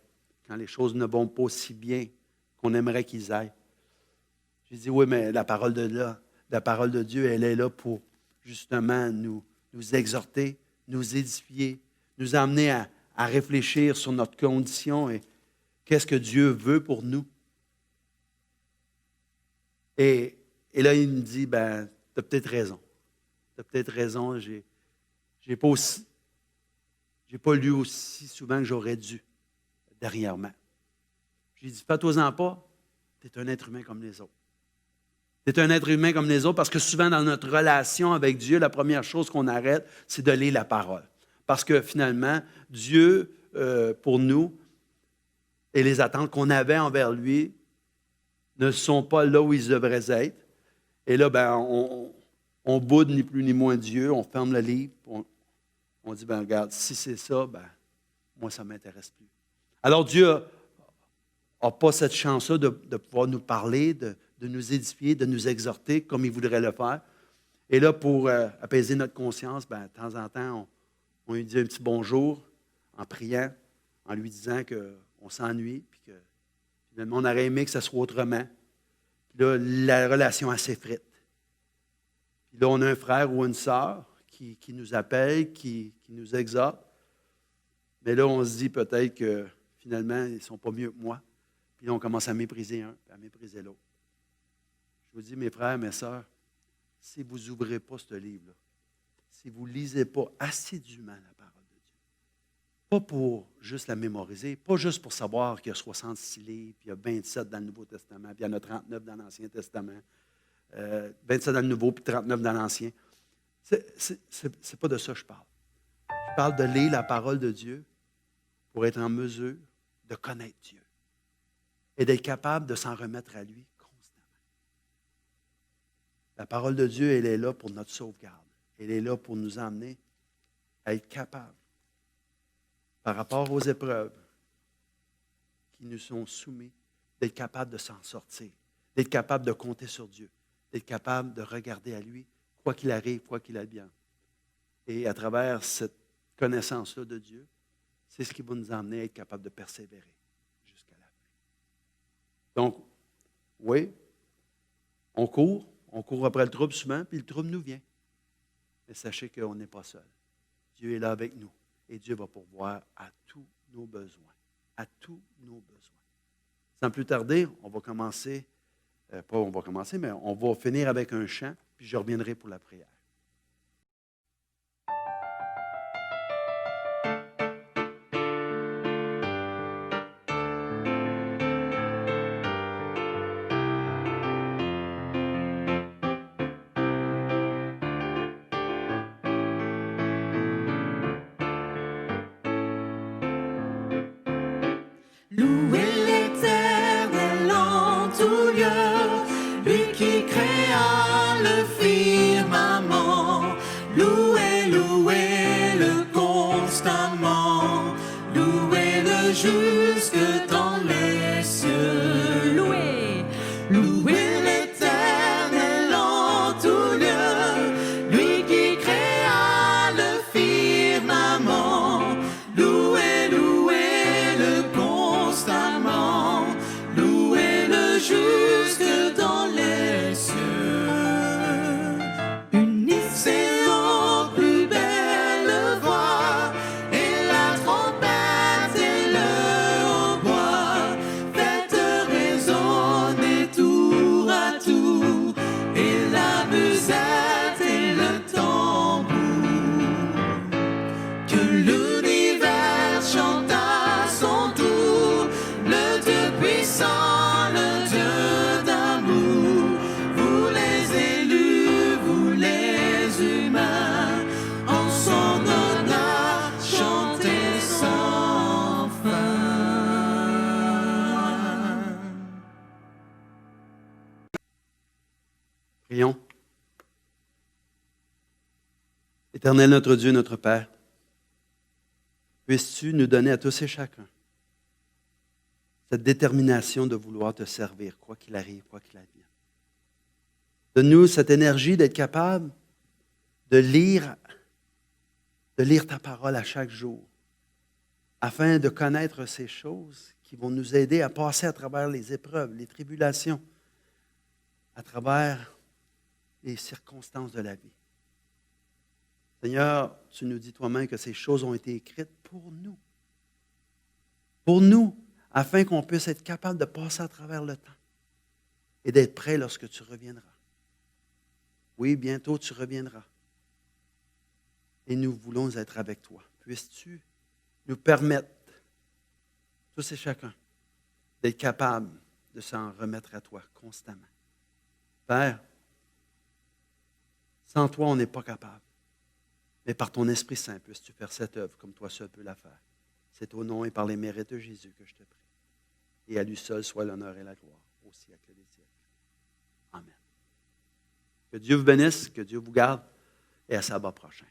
quand les choses ne vont pas si bien qu'on aimerait qu'ils aillent. J'ai dit, oui, mais la parole de Dieu, elle est là pour justement nous exhorter, nous édifier, nous amener à réfléchir sur notre condition et qu'est-ce que Dieu veut pour nous. Et là, il me dit, tu as peut-être raison. Tu as peut-être raison, j'ai pas lu aussi souvent que j'aurais dû dernièrement. J'ai dit, fais-toi-en pas, tu es un être humain comme les autres. Tu es un être humain comme les autres parce que souvent dans notre relation avec Dieu, la première chose qu'on arrête, c'est de lire la parole. Parce que finalement, Dieu, pour nous, et les attentes qu'on avait envers lui ne sont pas là où ils devraient être. Et là, on boude ni plus ni moins Dieu, on ferme le livre, on dit, regarde, si c'est ça, moi, ça ne m'intéresse plus. Alors, Dieu n'a pas cette chance-là de pouvoir nous parler, de nous édifier, de nous exhorter comme il voudrait le faire. Et là, pour apaiser notre conscience, de temps en temps, on lui dit un petit bonjour en priant, en lui disant qu'on s'ennuie, puis que finalement, on aurait aimé que ça soit autrement. Puis là, la relation, elle s'effrite. Puis là, on a un frère ou une sœur qui nous appelle, qui nous exhorte. Mais là, on se dit peut-être que finalement, ils ne sont pas mieux que moi. Puis là, on commence à mépriser un, à mépriser l'autre. Je vous dis, mes frères, mes sœurs, si vous n'ouvrez pas ce livre-là, si vous ne lisez pas assidûment la parole de Dieu, pas pour juste la mémoriser, pas juste pour savoir qu'il y a 66 livres, puis il y a 27 dans le Nouveau Testament, puis il y en a 39 dans l'Ancien Testament, 27 dans le Nouveau, puis 39 dans l'Ancien. C'est pas de ça que je parle. Je parle de lire la parole de Dieu pour être en mesure de connaître Dieu et d'être capable de s'en remettre à lui constamment. La parole de Dieu, elle est là pour notre sauvegarde. Elle est là pour nous emmener à être capables, par rapport aux épreuves qui nous sont soumises, d'être capables de s'en sortir, d'être capable de compter sur Dieu, d'être capable de regarder à lui, quoi qu'il arrive, quoi qu'il advienne. Et à travers cette connaissance-là de Dieu, c'est ce qui va nous emmener à être capable de persévérer jusqu'à la fin. Donc, oui, on court après le trouble souvent, puis le trouble nous vient. Mais sachez qu'on n'est pas seul. Dieu est là avec nous et Dieu va pourvoir à tous nos besoins. À tous nos besoins. Sans plus tarder, on va finir avec un chant, puis je reviendrai pour la prière. Louez l'Éternel en tout lieu, lui qui créa le firmament. jusque dans les cieux. Louez, Louez l'Éternel en tout lieu, lui qui créa le firmament. Louez, louez-le constamment, louez-le jusque dans les cieux. Unissez aux plus belles voix, et la trompette et le hautbois. Faites résonner tour à tour, et la musette et le tambour. Que l'univers chante à son tour, le Dieu puissant, le Dieu d'amour. Vous les élus, vous les humains, en son honneur, chantez sans fin. Prions. Éternel notre Dieu, notre Père, puisses-tu nous donner à tous et chacun cette détermination de vouloir te servir, quoi qu'il arrive, quoi qu'il advienne. Donne-nous cette énergie d'être capable de lire ta parole à chaque jour, afin de connaître ces choses qui vont nous aider à passer à travers les épreuves, les tribulations, à travers les circonstances de la vie. Seigneur, tu nous dis toi-même que ces choses ont été écrites pour nous. Pour nous, afin qu'on puisse être capable de passer à travers le temps et d'être prêt lorsque tu reviendras. Oui, bientôt tu reviendras. Et nous voulons être avec toi. Puisses-tu nous permettre, tous et chacun, d'être capables de s'en remettre à toi constamment. Père, sans toi, on n'est pas capable. Mais par ton Esprit Saint, puisses-tu faire cette œuvre comme toi seul peux la faire. C'est au nom et par les mérites de Jésus que je te prie. Et à lui seul soit l'honneur et la gloire au siècle des siècles. Amen. Que Dieu vous bénisse, que Dieu vous garde et à sabbat prochain.